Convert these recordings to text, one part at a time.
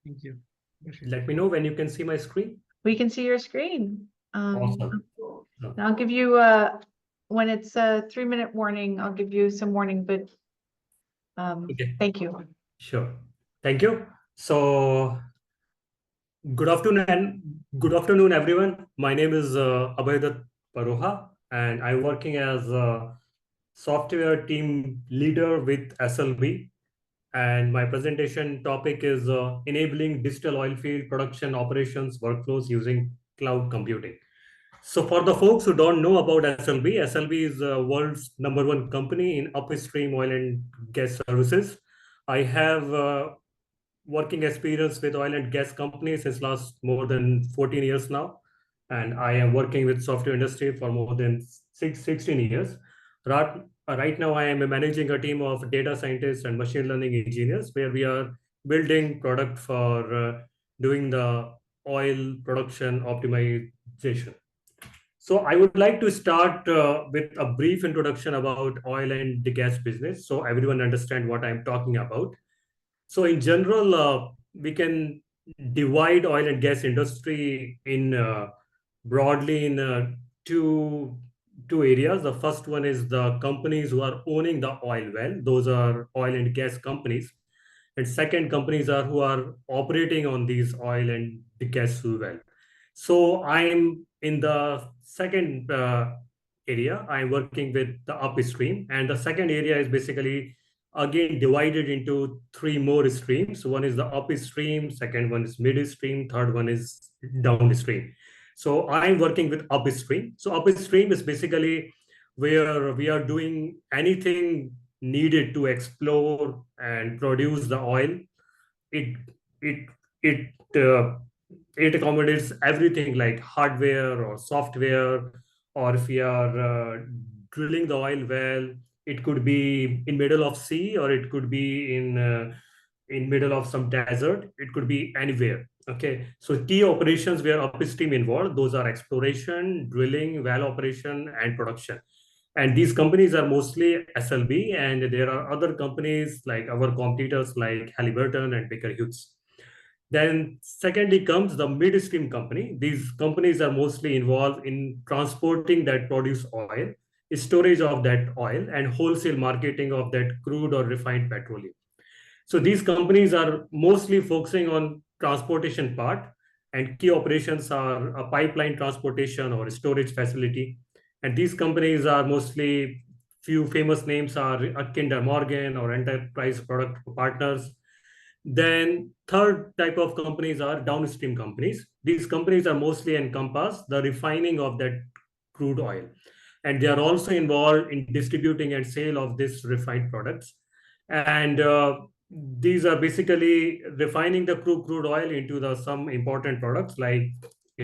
Thank you. Let me know when you can see my screen. We can see your screen. Awesome. I'll give you when it's a 3-minute warning, I'll give you some warning, but Okay. thank you. Sure. Thank you. So good afternoon, everyone. My name is Abhay Paroha, and I'm working as a software team leader with SLB. And my presentation topic is enabling digital oil field production operations workflows using cloud computing. So for the folks who don't know about SLB, SLB is the world's #1 company in upstream oil and gas services. I have working experience with oil and gas companies since last more than 14 years now. And I am working with software industry for more than 16 years. Right now, I am managing a team of data scientists and machine learning engineers where we are building product for doing the oil production optimization. So I would like to start with a brief introduction about oil and the gas business so everyone understand what I'm talking about. So in general, we can divide oil and gas industry in broadly in two areas. The first one is the companies who are owning the oil well. Those are oil and gas companies. And second, companies are who are operating on these oil and the gas well. So I'm in the second area. I'm working with the upstream, and the second area is basically again divided into three more streams. One is the upstream, second one is midstream, third one is downstream. So I'm working with upstream. So upstream is basically where we are doing anything needed to explore and produce the oil. It it it uh, it accommodates everything like hardware or software, or if we are drilling the oil well, it could be in middle of sea, or it could be in middle of some desert. It could be anywhere. Okay, so key operations where upstream involved, those are exploration, drilling, well operation, and production. And these companies are mostly SLB, and there are other companies like our competitors like Halliburton and Baker Hughes. Then secondly comes the midstream company. These companies are mostly involved in transporting that produce oil, storage of that oil, and wholesale marketing of that crude or refined petroleum. So these companies are mostly focusing on transportation part, and key operations are a pipeline transportation or storage facility. And these companies are mostly, few famous names are Kinder Morgan or Enterprise Product Partners. Then third type of companies are downstream companies. These companies are mostly encompass the refining of that crude oil. And they are also involved in distributing and sale of this refined products. And these are basically refining the crude oil into the some important products like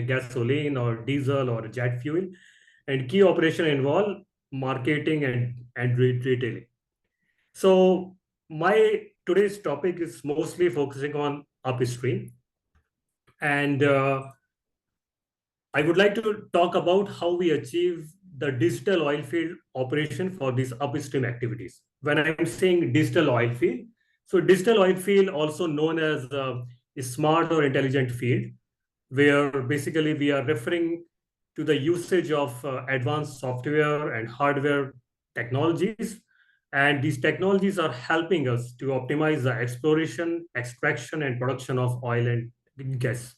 gasoline or diesel or jet fuel. And key operation involve marketing and retailing. So my today's topic is mostly focusing on upstream, and I would like to talk about how we achieve the digital oil field operation for these upstream activities. When I'm saying digital oil field, so digital oil field, also known as a smart or intelligent field, where basically we are referring to the usage of advanced software and hardware technologies. And these technologies are helping us to optimize the exploration, extraction, and production of oil and gas.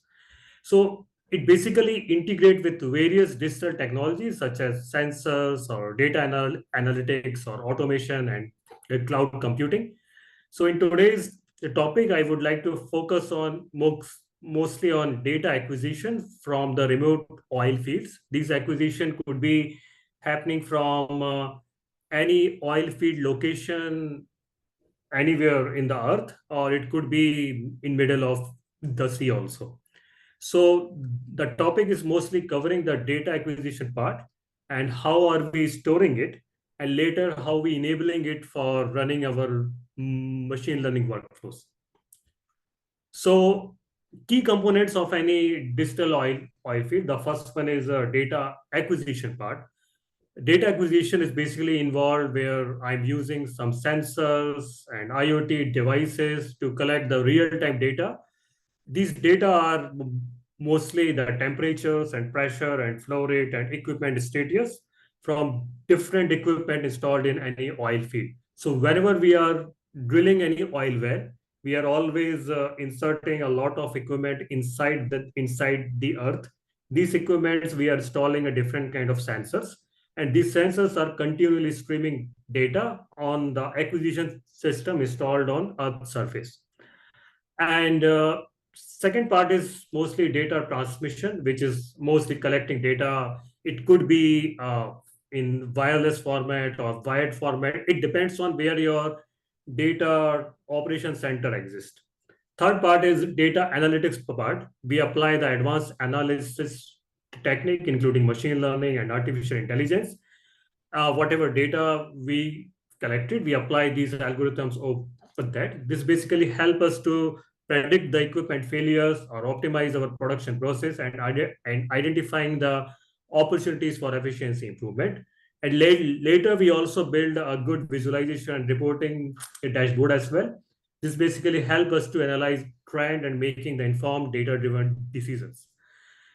So it basically integrates with various digital technologies such as sensors or data analytics or automation and cloud computing. So in today's topic, I would like to focus on mostly on data acquisition from the remote oil fields. These acquisition could be happening from any oil field location anywhere in the earth, or it could be in middle of the sea also. So the topic is mostly covering the data acquisition part and how are we storing it, and later how we enabling it for running our machine learning workflows. So key components of any digital oil field, the first one is a data acquisition part. Data acquisition is basically involved where I'm using some sensors and IoT devices to collect the real-time data These data are mostly the temperatures and pressure and flow rate and equipment status from different equipment installed in any oil field. So whenever we are drilling any oil well, we are always inserting a lot of equipment inside the earth. These equipments, we are installing a different kind of sensors, and these sensors are continually streaming data on the acquisition system installed on earth's surface. And second part is mostly data transmission, which is mostly collecting data. It could be in wireless format or wired format. It depends on where your data operation center exists. Third part is data analytics part. We apply the advanced analysis technique, including machine learning and artificial intelligence. Whatever data we collected, we apply these algorithms over that. This basically help us to predict the equipment failures or optimize our production process and identifying the opportunities for efficiency improvement. And later, we also build a good visualization and reporting a dashboard as well. This basically help us to analyze trend and making the informed data-driven decisions.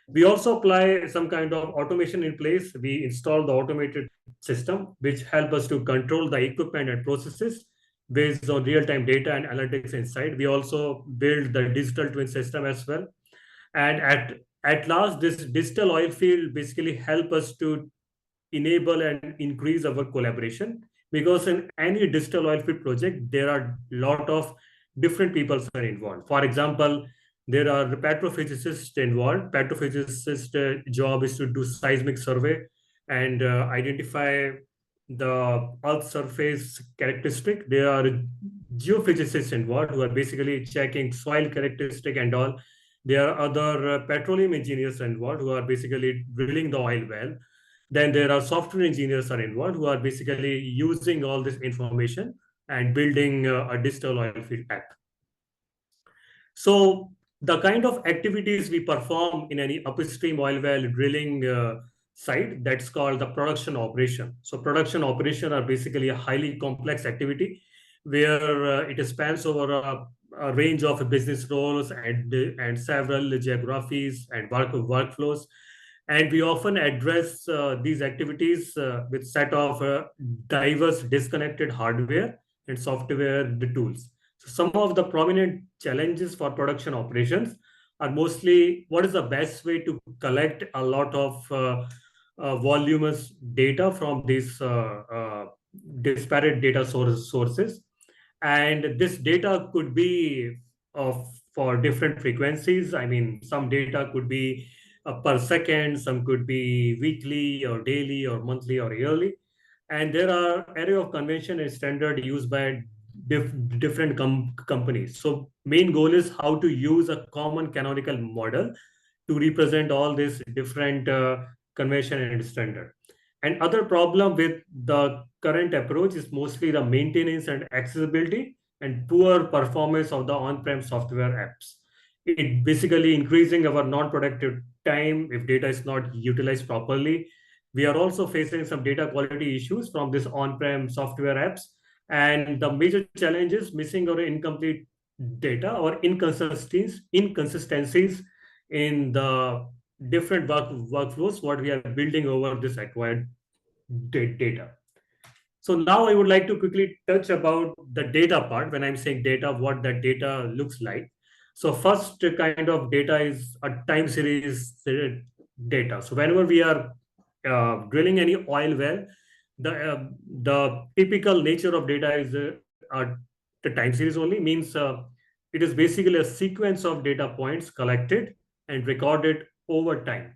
We also apply some kind of automation in place. We install the automated system, which help us to control the equipment and processes based on real-time data and analytics inside. We also build the digital twin system as well. And at last, this digital oil field basically help us to enable and increase our collaboration, because in any digital oil field project, there are a lot of different people are involved. For example, there are petrophysicists involved. Petrophysicist job is to do seismic survey and identify the earth surface characteristic. There are geophysicists involved who are basically checking soil characteristic and all. There are other petroleum engineers involved who are basically drilling the oil well. Then there are software engineers are involved who are basically using all this information and building a digital oil field app. So the kind of activities we perform in any upstream oil well drilling site, that's called the production operation. So production operation are basically a highly complex activity where it spans over a range of business roles and several geographies and workflows. And we often address these activities with set of diverse disconnected hardware and software the tools. So some of the prominent challenges for production operations are mostly what is the best way to collect a lot of voluminous data from these disparate data sources. And this data could be of for different frequencies. I mean, some data could be per second, some could be weekly or daily or monthly or yearly. And there are array of convention and standard used by different companies. So main goal is how to use a common canonical model to represent all these different convention and standard. And other problem with the current approach is mostly the maintenance and accessibility and poor performance of the on-prem software apps. It basically increasing our non-productive time if data is not utilized properly. We are also facing some data quality issues from this on-prem software apps. And the major challenge is missing or incomplete data or inconsistencies in the different workflows what we are building over this acquired data. So now I would like to quickly touch about the data part. When I'm saying data, what that data looks like. So first kind of data is a time series data. So whenever we are drilling any oil well, the typical nature of data is the time series only, means it is basically a sequence of data points collected and recorded over time.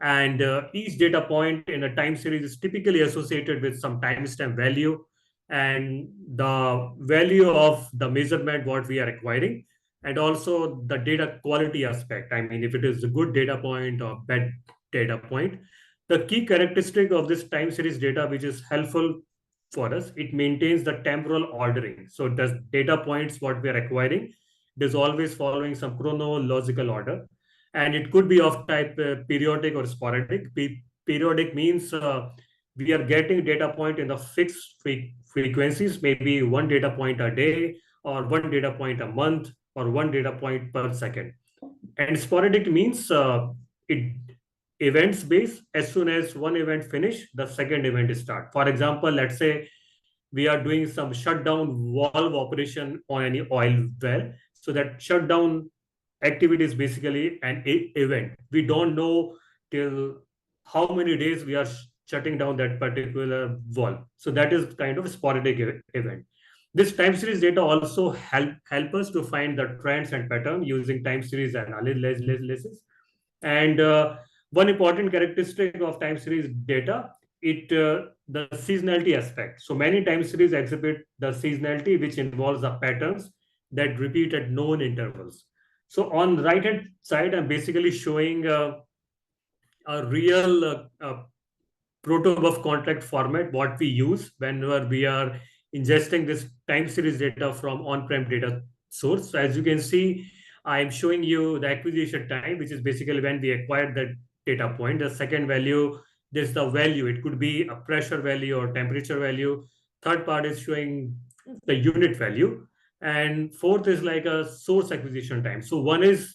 And each data point in a time series is typically associated with some timestamp value and the value of the measurement what we are acquiring, and also the data quality aspect. I mean, if it is a good data point or bad data point. The key characteristic of this time series data, which is helpful for us, it maintains the temporal ordering. So does data points what we are acquiring, it is always following some chronological order. And it could be of type periodic or sporadic. Periodic means we are getting data point in the fixed frequencies, maybe one data point a day or one data point a month or one data point per second. And sporadic means it events based. As soon as one event finish, the second event start. For example, let's say we are doing some shutdown valve operation on any oil well. So that shutdown activity is basically an event. We don't know till how many days we are shutting down that particular valve. So that is kind of sporadic event. This time series data also help us to find the trends and pattern using time series analysis. And one important characteristic of time series data, it the seasonality aspect. So many time series exhibit the seasonality, which involves the patterns that repeat at known intervals. So on the right hand side, I'm basically showing a real protobuf contract format what we use whenever we are ingesting this time series data from on-prem data source. So as you can see, I'm showing you the acquisition time, which is basically when we acquired that data point. The second value, there's the value. It could be a pressure value or temperature value. Third part is showing the unit value. And fourth is like a source acquisition time. So one is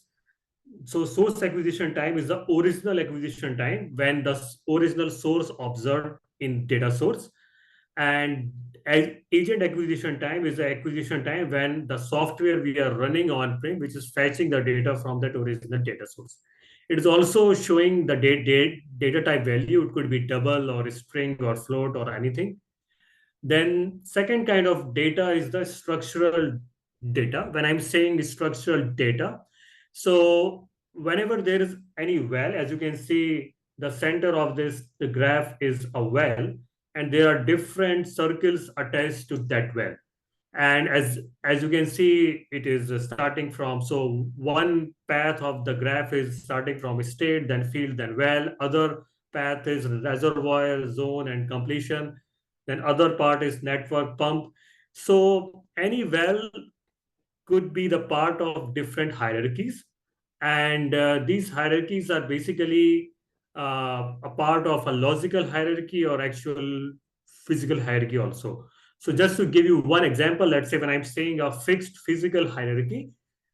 so source acquisition time is the original acquisition time when the original source observed in data source. And agent acquisition time is the acquisition time when the software we are running on-prem, which is fetching the data from that original data source. It is also showing the data type value. It could be double or string or float or anything. Then second kind of data is the structural data. When I'm saying structural data, so whenever there is any well, as you can see, the center of this the graph is a well, and there are different circles attached to that well. And as you can see, it is starting from, so one path of the graph is starting from state, then field, then well. Other path is reservoir, zone, and completion. Then other part is network, pump. So any well could be the part of different hierarchies, and these hierarchies are basically a part of a logical hierarchy or actual physical hierarchy also. So just to give you one example, let's say when I'm saying a fixed physical hierarchy,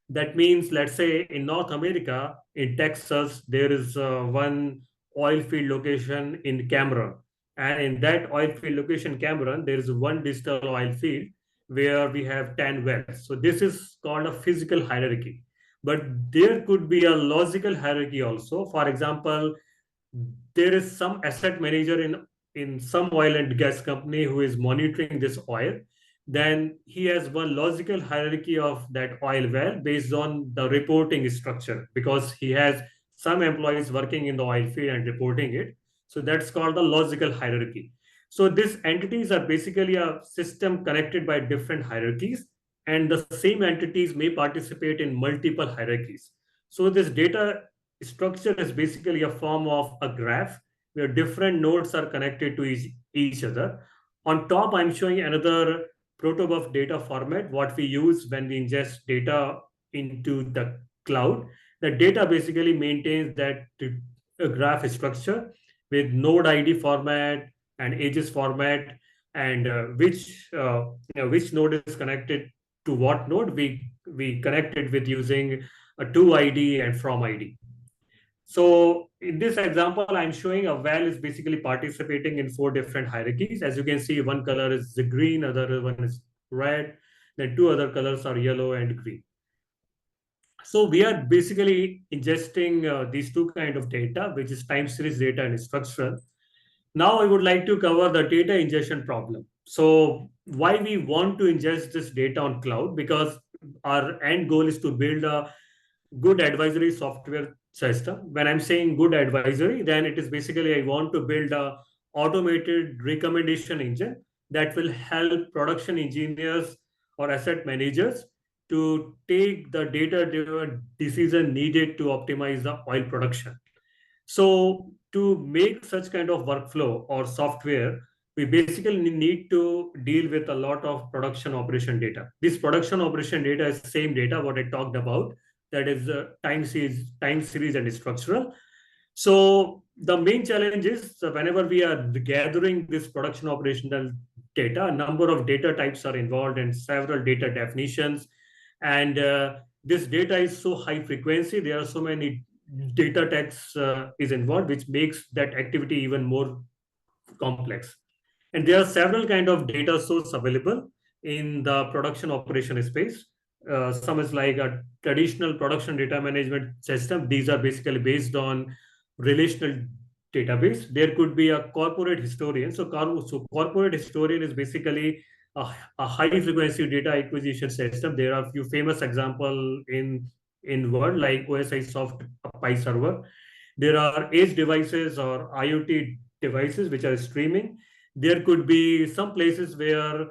that means, let's say in North America, in Texas, there is one oil field location in Cameron. And in that oil field location, Cameron, there is one digital oil field where we have 10 wells. So this is called a physical hierarchy. But there could be a logical hierarchy also. For example, there is some asset manager in some oil and gas company who is monitoring this oil. Then he has one logical hierarchy of that oil well based on the reporting structure, because he has some employees working in the oil field and reporting it. So that's called the logical hierarchy. So these entities are basically a system connected by different hierarchies, and the same entities may participate in multiple hierarchies. So this data structure is basically a form of a graph where different nodes are connected to each other. On top, I'm showing another protobuf data format, what we use when we ingest data into the cloud. The data basically maintains that graph structure with node ID format and ages format, and which node is connected to what node. We connect it with using a to ID and from ID. So in this example, I'm showing a well is basically participating in four different hierarchies. As you can see, one color is the green, other one is red, then two other colors are yellow and green. So we are basically ingesting these two kind of data, which is time series data and structural. Now I would like to cover the data ingestion problem. So why we want to ingest this data on cloud? Because our end goal is to build a good advisory software system. When I'm saying good advisory, then it is basically I want to build a automated recommendation engine that will help production engineers or asset managers to take the data driven decision needed to optimize the oil production. So to make such kind of workflow or software, we basically need to deal with a lot of production operation data. This production operation data is same data what I talked about, that is time series and structural. So the main challenge is whenever we are gathering this production operational data, a number of data types are involved and several data definitions, and this data is so high frequency, there are so many data tags is involved, which makes that activity even more complex. And there are several kind of data source available in the production operation space. Some is like a traditional production data management system. These are basically based on relational database. There could be a corporate historian. So corporate historian is basically a high frequency data acquisition system. There are a few famous example in world like OSI Soft Pi server. There are edge devices or IoT devices which are streaming. There could be some places where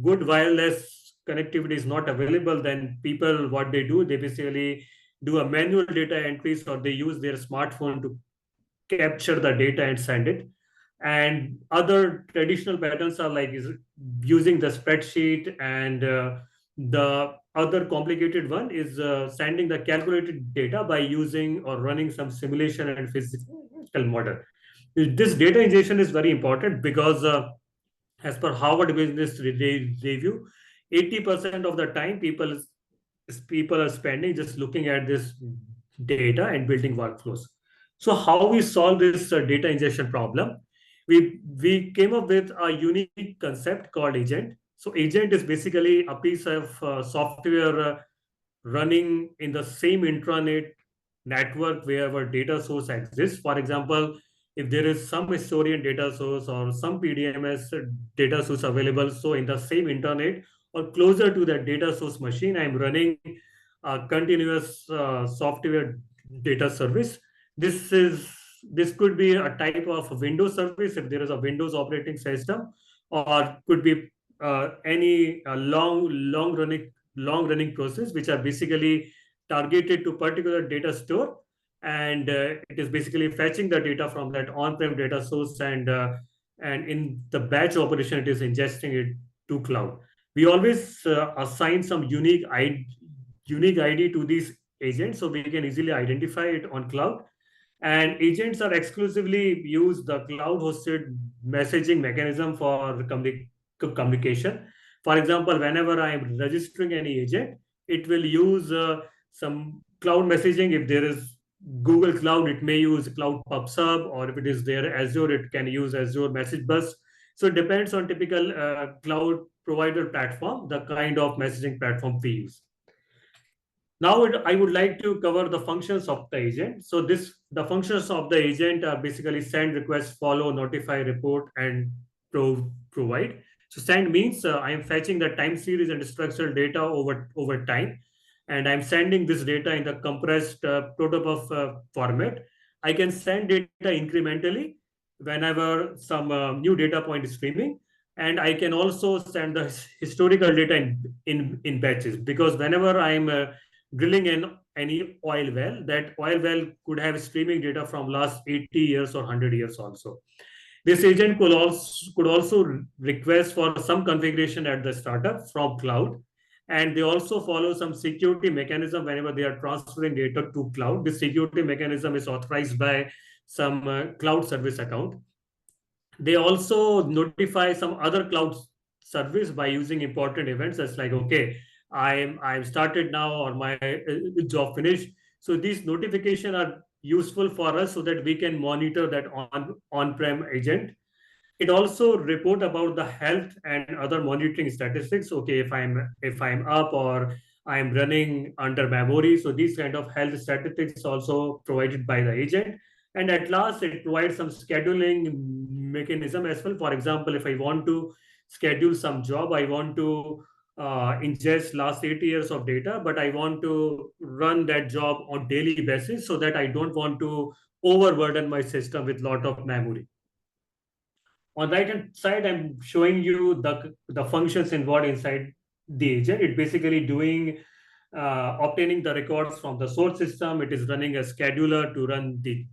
good wireless connectivity is not available. Then people, what they do, they basically do a manual data entries, or they use their smartphone to capture the data and send it. And other traditional patterns are like using the spreadsheet, and the other complicated one is sending the calculated data by using or running some simulation and physical model. This data ingestion is very important because as per Harvard Business Review, 80% of the time people are spending just looking at this data and building workflows. So how we solve this data ingestion problem? We came up with a unique concept called agent. So agent is basically a piece of software running in the same intranet network where our data source exists. For example, if there is some historian data source or some PDMS data source available, so in the same internet or closer to the data source machine, I'm running a continuous software data service. This could be a type of Windows service if there is a Windows operating system, or could be any long running process which are basically targeted to particular data store, and it is basically fetching the data from that on-prem data source, and in the batch operation it is ingesting it to cloud. We always assign some unique ID to these agents so we can easily identify it on cloud. And agents are exclusively use the cloud hosted messaging mechanism for communication. For example, whenever I am registering any agent, it will use some cloud messaging. If there is Google Cloud, it may use Cloud PubSub, or if it is there Azure, it can use Azure Message Bus. So it depends on typical cloud provider platform, the kind of messaging platform we use. Now I would like to cover the functions of the agent. So the functions of the agent are basically send, request, follow, notify, report, and provide. So send means I am fetching the time series and structural data over time, and I'm sending this data in the compressed protobuf format. I can send data incrementally whenever some new data point is streaming, and I can also send the historical data in batches, because whenever I'm drilling in any oil well, that oil well could have streaming data from last 80 years or 100 years also. This agent could also request for some configuration at the startup from cloud, and they also follow some security mechanism whenever they are transferring data to cloud. This security mechanism is authorized by some cloud service account. They also notify some other cloud service by using important events. That's like, okay, I'm started now, or my job finished. So these notification are useful for us so that we can monitor that on-prem agent. It also report about the health and other monitoring statistics. Okay, if I'm up or I'm running under memory. So these kind of health statistics also provided by the agent. And at last, it provides some scheduling mechanism as well. For example, if I want to schedule some job, I want to ingest last 8 years of data, but I want to run that job on daily basis so that I don't want to overburden my system with lot of memory. On the right hand side, I'm showing you the functions involved inside the agent. It basically doing obtaining the records from the source system. It is running a scheduler to run the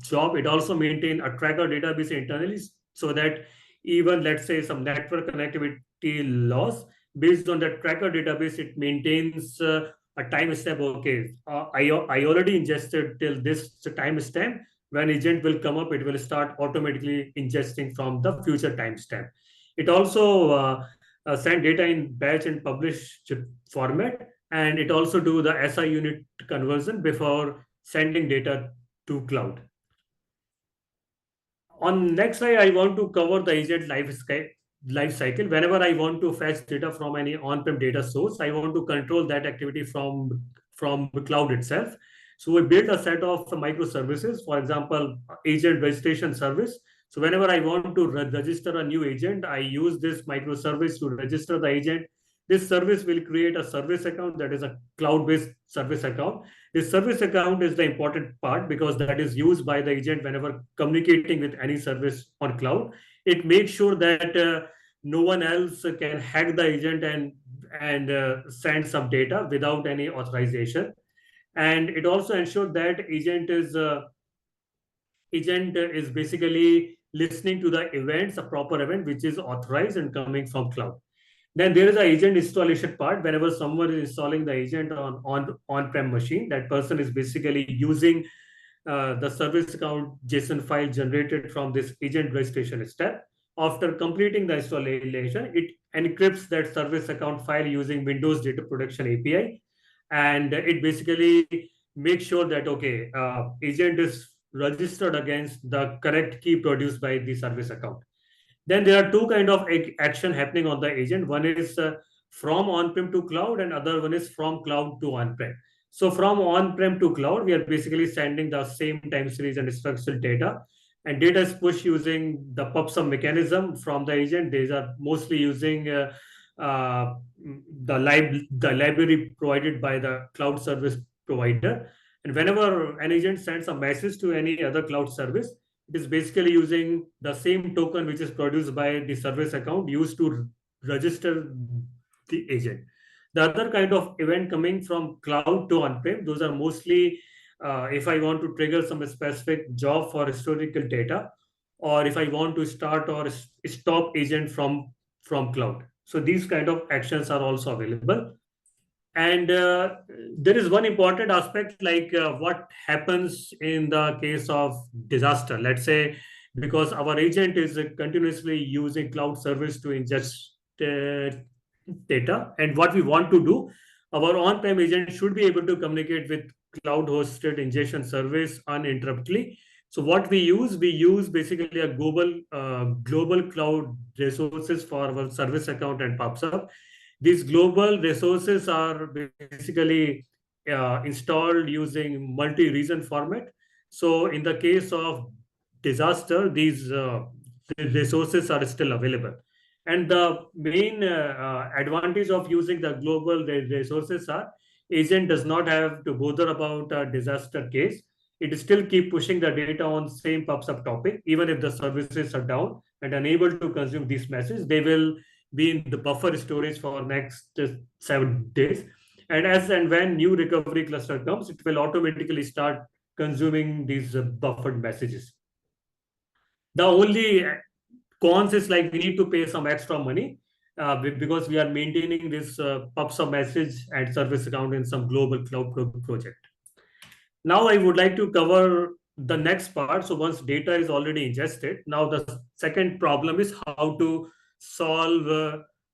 job. It also maintain a tracker database internally so that even, let's say, some network connectivity loss, based on the tracker database, it maintains a timestamp. Okay, I already ingested till this timestamp. When agent will come up, it will start automatically ingesting from the future timestamp. It also send data in batch and publish format, and it also do the SI unit conversion before sending data to cloud. On next slide, I want to cover the agent life cycle. Whenever I want to fetch data from any on-prem data source, I want to control that activity from the cloud itself. So we built a set of microservices, for example, agent registration service. So whenever I want to register a new agent, I use this microservice to register the agent. This service will create a service account that is a cloud-based service account. This service account is the important part because that is used by the agent whenever communicating with any service on cloud. It makes sure that no one else can hack the agent and send some data without any authorization. And it also ensures that agent is basically listening to the events, a proper event which is authorized and coming from cloud. Then there is an agent installation part. Whenever someone is installing the agent on-prem machine, that person is basically using the service account JSON file generated from this agent registration step. After completing the installation, it encrypts that service account file using Windows Data Protection API, and it basically makes sure that okay, agent is registered against the correct key produced by the service account. Then there are two kind of action happening on the agent. One is from on-prem to cloud, and other one is from cloud to on-prem. So from on-prem to cloud, we are basically sending the same time series and structural data, and data is pushed using the PubSub mechanism from the agent. These are mostly using uh, the library provided by the cloud service provider. And whenever an agent sends a message to any other cloud service, it is basically using the same token which is produced by the service account used to register the agent. The other kind of event coming from cloud to on-prem, those are mostly if I want to trigger some specific job for historical data, or if I want to start or stop agent from cloud. So these kind of actions are also available. And there is one important aspect like what happens in the case of disaster. Let's say because our agent is continuously using cloud service to ingest uh, data, and what we want to do, our on-prem agent should be able to communicate with cloud-hosted ingestion service uninterruptedly. So what we use basically a global cloud resources for our service account and PubSub. These global resources are basically installed using multi-region format. So in the case of disaster, these resources are still available. And the main advantage of using the global resources are agent does not have to bother about a disaster case. It still keep pushing the data on same PubSub topic, even if the services are down and unable to consume these messages. They will be in the buffer storage for next 7 days. And as and when new recovery cluster comes, it will automatically start consuming these buffered messages. The only cons is like we need to pay some extra money because we are maintaining this PubSub message and service account in some global cloud project. Now I would like to cover the next part. So once data is already ingested, now the second problem is how to solve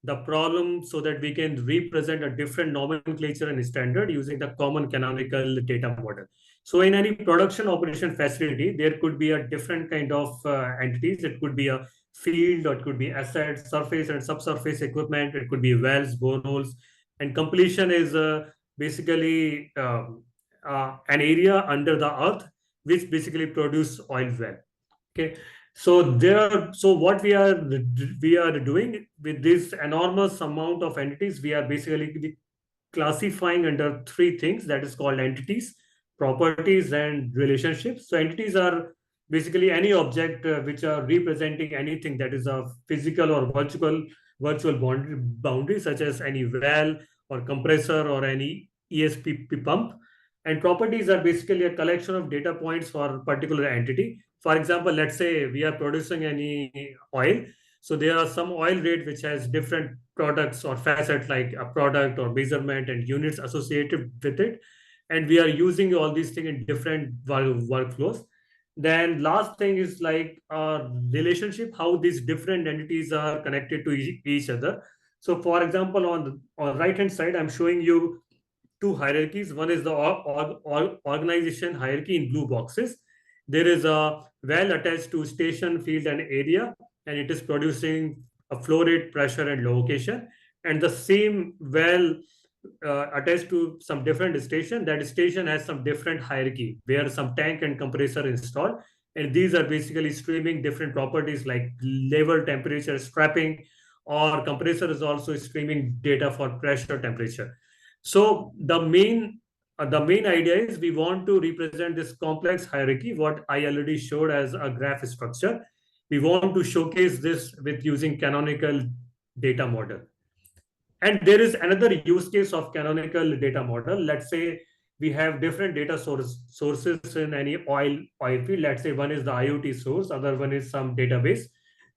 the problem so that we can represent a different nomenclature and standard using the common canonical data model. So in any production operation facility, there could be a different kind of entities. It could be a field, or it could be assets, surface and subsurface equipment. It could be wells, boreholes, and completion is basically an area under the earth which basically produce oil well. Okay, so what we are doing with this enormous amount of entities, we are basically classifying under three things that is called entities, properties, and relationships. So entities are basically any object which are representing anything that is a physical or virtual boundary, such as any well or compressor or any ESP pump. And properties are basically a collection of data points for a particular entity. For example, let's say we are producing any oil. So there are some oil rate which has different products or facets like a product or measurement and units associated with it. And we are using all these things in different workflows. Then last thing is like relationship, how these different entities are connected to each other. So for example, on right hand side, I'm showing you two hierarchies. One is the organization hierarchy in blue boxes. There is a well attached to station, field, and area, and it is producing a flow rate, pressure, and location. And the same well attached to some different station. That station has some different hierarchy where some tank and compressor installed, and these are basically streaming different properties like level, temperature, strapping, or compressor is also streaming data for pressure, temperature. So the main idea is we want to represent this complex hierarchy, what I already showed as a graph structure. We want to showcase this with using canonical data model. And there is another use case of canonical data model. Let's say we have different data sources in any oil field. Let's say one is the IoT source, other one is some database.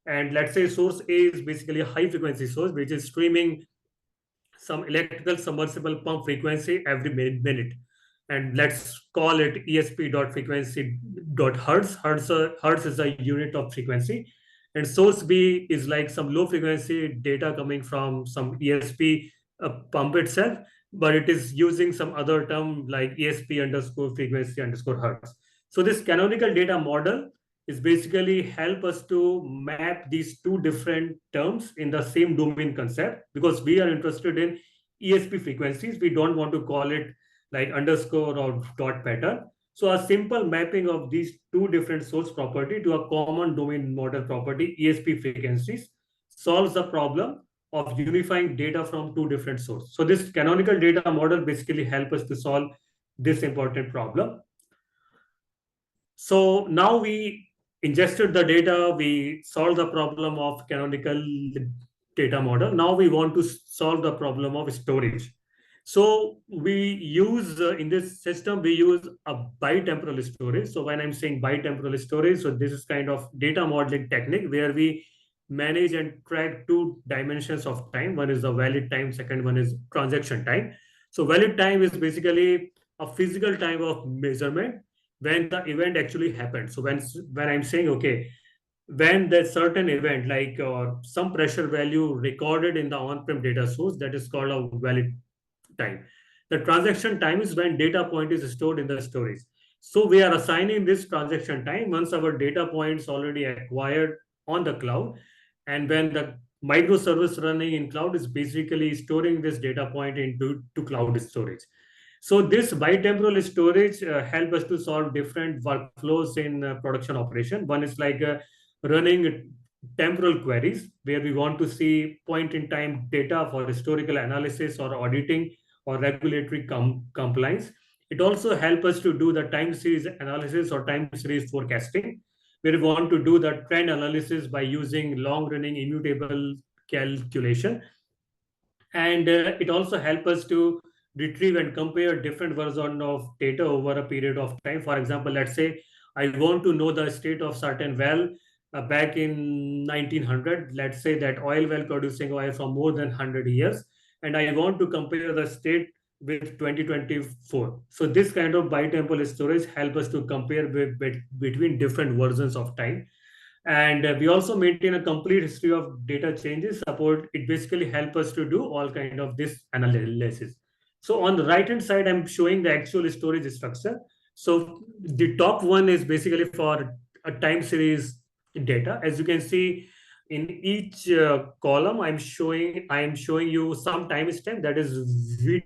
And let's say source A is basically a high frequency source, which is streaming some electrical submersible pump frequency every minute. And let's call it ESP dot frequency dot hertz. Hertz is a unit of frequency. And source B is like some low frequency data coming from some ESP pump itself, but it is using some other term like ESP underscore frequency underscore hertz. So this canonical data model is basically help us to map these two different terms in the same domain concept, because we are interested in ESP frequencies. We don't want to call it like underscore or dot pattern. So a simple mapping of these two different source property to a common domain model property, ESP frequencies, solves the problem of unifying data from two different sources. So this canonical data model basically help us to solve this important problem. So now we ingested the data, we solved the problem of canonical data model. Now we want to solve the problem of storage. So we use in this system, we use a bitemporal storage. So when I'm saying bitemporal storage, so this is kind of data modeling technique where we manage and track two dimensions of time. One is the valid time, second one is transaction time. So valid time is basically a physical time of measurement when the event actually happened. So when I'm saying, okay, when that certain event like some pressure value recorded in the on-prem data source, that is called a valid time. The transaction time is when data point is stored in the storage. So we are assigning this transaction time once our data points already acquired on the cloud, and when the microservice running in cloud is basically storing this data point into cloud storage. So this bitemporal storage help us to solve different workflows in production operation. One is like running temporal queries where we want to see point in time data for historical analysis or auditing or regulatory compliance. It also helps us to do the time series analysis or time series forecasting, where we want to do the trend analysis by using long running immutable calculation. And it also helps us to retrieve and compare different versions of data over a period of time. For example, let's say I want to know the state of certain well back in 1900. Let's say that oil well producing oil for more than 100 years, and I want to compare the state with 2024. So this kind of bitemporal storage help us to compare between different versions of time. And we also maintain a complete history of data changes support. It basically help us to do all kind of this analysis. So on the right hand side, I'm showing the actual storage structure. So the top one is basically for a time series data. As you can see, in each column, I'm showing you some timestamp, that is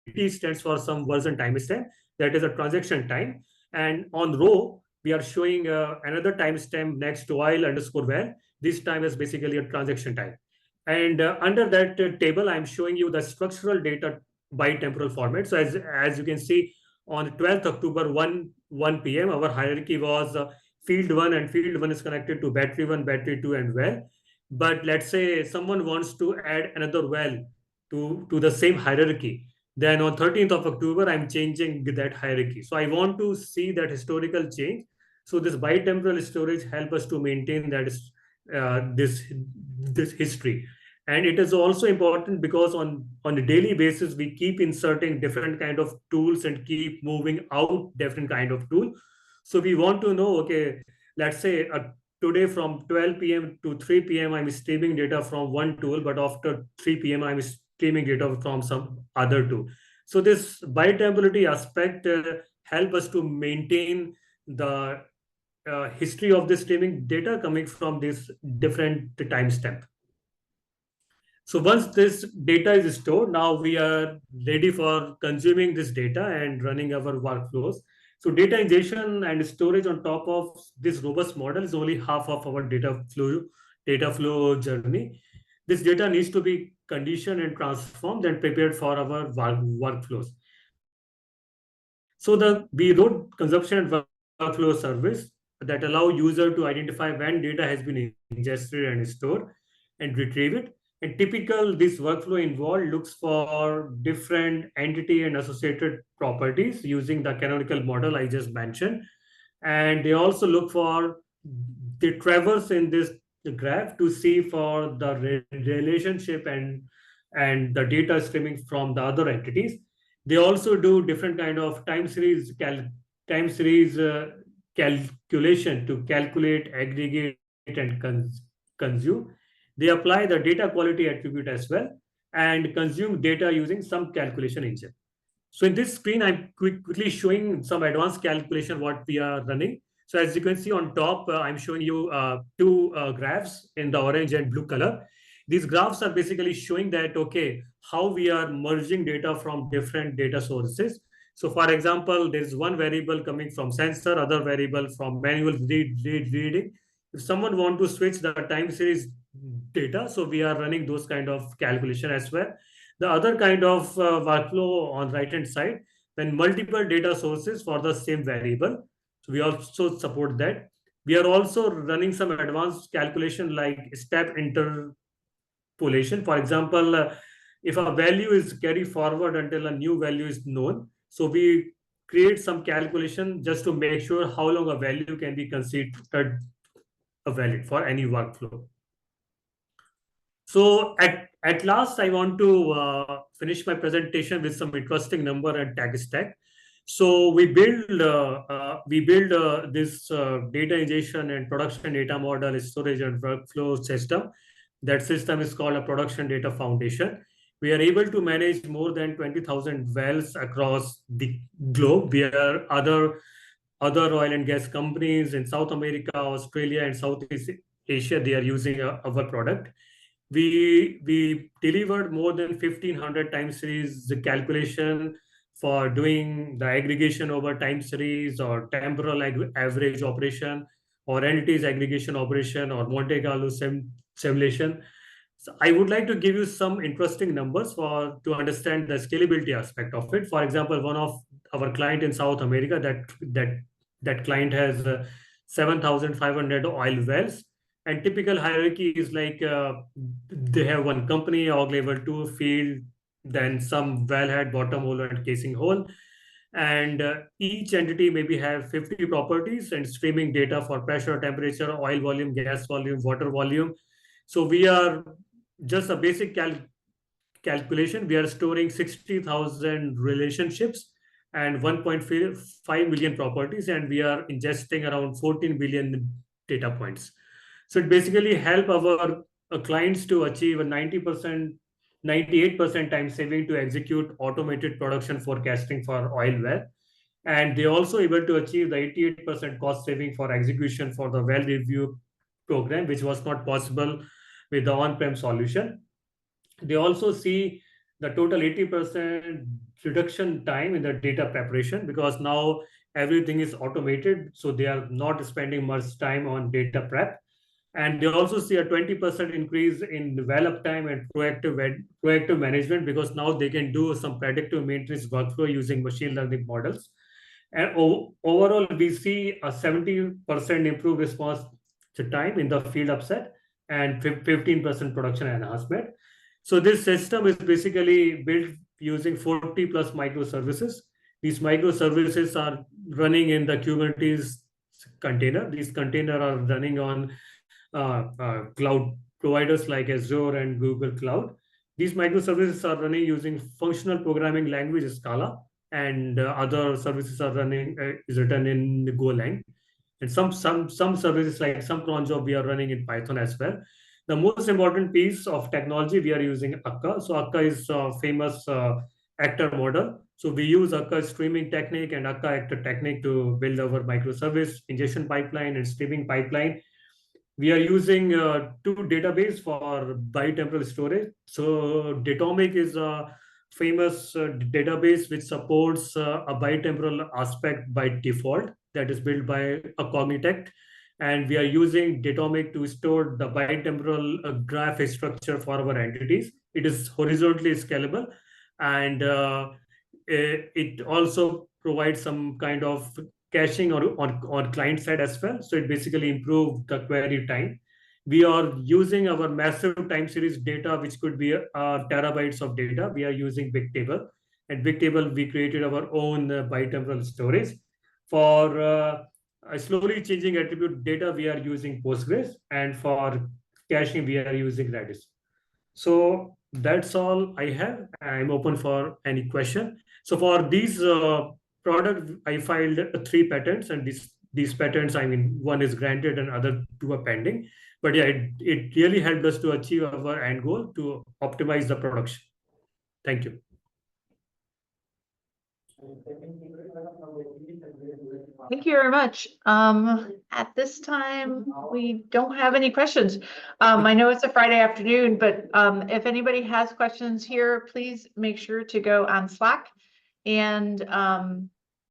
VT stands for some version timestamp, that is a transaction time. And on row, we are showing another timestamp next to while underscore well. This time is basically a transaction time. And under that table, I'm showing you the structural data by temporal format. So as you can see, on 12th October, 1 p.m., our hierarchy was field 1, and field 1 is connected to battery 1, battery 2, and well. But let's say someone wants to add another well to the same hierarchy. Then on 13th of October, I'm changing that hierarchy. So I want to see that historical change. So this bitemporal storage help us to maintain that this history. And it is also important because on a daily basis, we keep inserting different kind of tools and keep moving out different kind of tool. So we want to know, okay, let's say today from 12 p.m. to 3 p.m. I'm streaming data from one tool, but after 3 p.m. I'm streaming data from some other tool. So this biotemporality aspect help us to maintain the history of the streaming data coming from this different timestamp. So once this data is stored, now we are ready for consuming this data and running our workflows. So data ingestion and storage on top of this robust model is only half of our data flow journey. This data needs to be conditioned and transformed and prepared for our workflows. So we wrote consumption and workflow service that allow user to identify when data has been ingested and stored and retrieve it. And typical this workflow involved looks for different entity and associated properties using the canonical model I just mentioned. And they also look for the traverse in this graph to see for the relationship and the data streaming from the other entities. They also do different kind of time series calculation to calculate, aggregate, and consume. They apply the data quality attribute as well and consume data using some calculation engine. So in this screen, I'm quickly showing some advanced calculation what we are running. So as you can see on top, I'm showing you two graphs in the orange and blue color. These graphs are basically showing that, okay, how we are merging data from different data sources. So for example, there's one variable coming from sensor, other variable from manual reading. If someone want to switch the time series data, so we are running those kind of calculation as well. The other kind of workflow on right hand side, when multiple data sources for the same variable. So we also support that. We are also running some advanced calculation like step interpolation. For example, if a value is carried forward until a new value is known, so we create some calculation just to make sure how long a value can be considered a valid for any workflow. So at last, I want to finish my presentation with some interesting number and tag stack. So we build this data ingestion and production data model, storage and workflow system. That system is called a production data foundation. We are able to manage more than 20,000 wells across the globe. We are other oil and gas companies in South America, Australia, and Southeast Asia. They are using our product. We delivered more than 1,500 time series calculation for doing the aggregation over time series or temporal average operation or entities aggregation operation or Monte Carlo simulation. So I would like to give you some interesting numbers for to understand the scalability aspect of it. For example, one of our client in South America that client has 7,500 oil wells, and typical hierarchy is like they have one company, og level 2 field, then some wellhead, bottom hole, and casing hole. And each entity maybe have 50 properties and streaming data for pressure, temperature, oil volume, gas volume, water volume. So we are just a basic calculation. We are storing 60,000 relationships and 1.5 million properties, and we are ingesting around 14 billion data points. So it basically help our clients to achieve a 90%, 98% time saving to execute automated production forecasting for oil well. And they also able to achieve the 88% cost saving for execution for the well review program, which was not possible with the on-prem solution. They also see the total 80% reduction time in the data preparation because now everything is automated. So they are not spending much time on data prep. And they also see a 20% increase in develop time and proactive management because now they can do some predictive maintenance workflow using machine learning models. And overall, we see a 70% improved response to time in the field upset and 15% production enhancement. So this system is basically built using 40 plus microservices. These microservices are running in the Kubernetes container. These containers are running on cloud providers like Azure and Google Cloud. These microservices are running using functional programming language Scala, and other services are running is written in Golang. And some services like some cron job we are running in Python as well. The most important piece of technology we are using Akka. So Akka is a famous actor model. So we use Akka streaming technique and Akka actor technique to build our microservice ingestion pipeline and streaming pipeline. We are using two database for bitemporal storage. So Datomic is a famous database which supports a bitemporal aspect by default that is built by a Cognitect. And we are using Datomic to store the bitemporal graph structure for our entities. It is horizontally scalable, and it also provides some kind of caching or on client side as well. So it basically improved the query time. We are using our massive time series data, which could be terabytes of data. We are using Bigtable. And Bigtable, we created our own bitemporal storage. For slowly changing attribute data, we are using Postgres. And for caching, we are using Redis. So that's all I have. I'm open for any question. So for these product, I filed three patents, and these patents, I mean, one is granted and other two are pending. But yeah, it really helped us to achieve our end goal to optimize the production. Thank you. Thank you very much. At this time, we don't have any questions. I know it's a Friday afternoon, but if anybody has questions here, please make sure to go on Slack and